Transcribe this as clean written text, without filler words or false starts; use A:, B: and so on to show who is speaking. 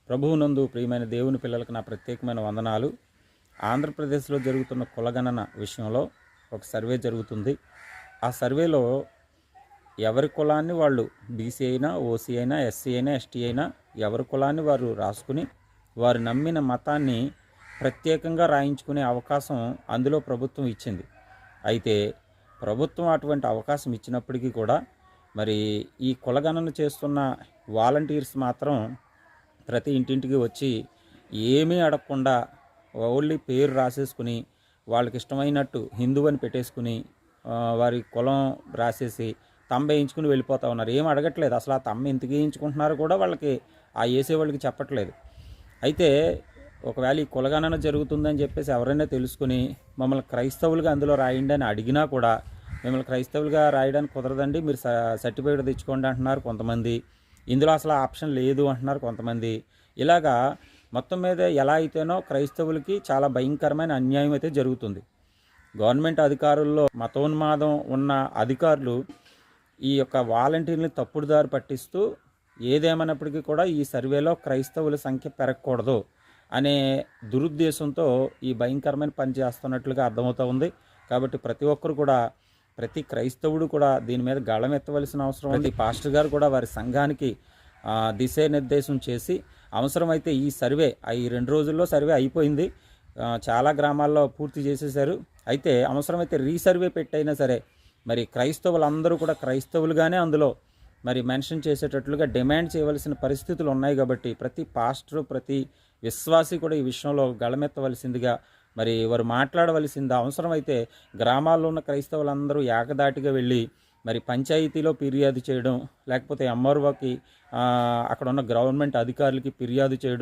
A: ప్రభువునందు ప్రియమైన దేవుని పిల్లలకు నా ప్రత్యేకమైన వందనాలు. ఆంధ్రప్రదేశ్లో జరుగుతున్న కులగణన విషయంలో ఒక సర్వే జరుగుతుంది. ఆ సర్వేలో ఎవరి కులాన్ని వాళ్ళు బీసీ అయినా, ఓసీ అయినా, ఎస్సీ అయినా, ఎస్టీ అయినా ఎవరి కులాన్ని వారు రాసుకుని వారు నమ్మిన మతాన్ని ప్రత్యేకంగా రాయించుకునే అవకాశం అందులో ప్రభుత్వం ఇచ్చింది. అయితే ప్రభుత్వం అటువంటి అవకాశం ఇచ్చినప్పటికీ కూడా మరి ఈ కులగణన చేస్తున్న వాలంటీర్స్ మాత్రం ప్రతి ఇంటింటికి వచ్చి ఏమీ అడగకుండా ఓన్లీ పేరు రాసేసుకుని వాళ్ళకి ఇష్టమైనట్టు హిందూ అని పెట్టేసుకుని వారి కులం రాసేసి తమ్మ వేయించుకుని వెళ్ళిపోతూ ఉన్నారు. ఏం అడగట్లేదు. అసలు ఆ తమ్మ ఎందుకు వేయించుకుంటున్నారో కూడా వాళ్ళకి ఆ వేసేవాళ్ళకి చెప్పట్లేదు. అయితే ఒకవేళ ఈ కులగణన జరుగుతుందని చెప్పేసి ఎవరైనా తెలుసుకుని మమ్మల్ని క్రైస్తవులుగా అందులో రాయండి అని అడిగినా కూడా మిమ్మల్ని క్రైస్తవులుగా రాయడానికి కుదరదండి, మీరు సర్టిఫికేట్ తెచ్చుకోండి అంటున్నారు కొంతమంది. ఇందులో అసలు ఆప్షన్ లేదు అంటున్నారు కొంతమంది. ఇలాగా మొత్తం మీద ఎలా అయితేనో క్రైస్తవులకి చాలా భయంకరమైన అన్యాయం అయితే జరుగుతుంది. గవర్నమెంట్ అధికారుల్లో మతోన్మాదం ఉన్న అధికారులు ఈ యొక్క వాలంటీర్ని తప్పుడు దారి పట్టిస్తూ ఏదేమైనప్పటికీ కూడా ఈ సర్వేలో క్రైస్తవుల సంఖ్య పెరగకూడదు అనే దురుద్దేశంతో ఈ భయంకరమైన పని చేస్తున్నట్లుగా అర్థమవుతూ ఉంది. కాబట్టి ప్రతి ఒక్కరు కూడా, ప్రతి క్రైస్తవుడు కూడా దీని మీద గళం ఎత్తవలసిన అవసరం ఉంది. పాస్టర్ గారు కూడా వారి సంఘానికి దిశానిర్దేశం చేసి అవసరమైతే ఈ సర్వే ఈ 2 రోజుల్లో సర్వే అయిపోయింది, చాలా గ్రామాల్లో పూర్తి చేసేశారు. అయితే అవసరమైతే రీసర్వే పెట్టైనా సరే మరి క్రైస్తవులందరూ కూడా క్రైస్తవులుగానే అందులో మరి మెన్షన్ చేసేటట్లుగా డిమాండ్ చేయవలసిన పరిస్థితులు ఉన్నాయి. కాబట్టి ప్రతి పాస్టరు, ప్రతి విశ్వాసి కూడా ఈ విషయంలో గళమెత్తవలసిందిగా మరి వారు మాట్లాడవలసింది. అవసరమైతే గ్రామాల్లో ఉన్న క్రైస్తవులందరూ ఏకదాటిగా వెళ్ళి మరి పంచాయతీలో ఫిర్యాదు చేయడం, లేకపోతే ఎంఆర్ఓకి అక్కడ ఉన్న గవర్నమెంట్ అధికారులకి ఫిర్యాదు చేయడం.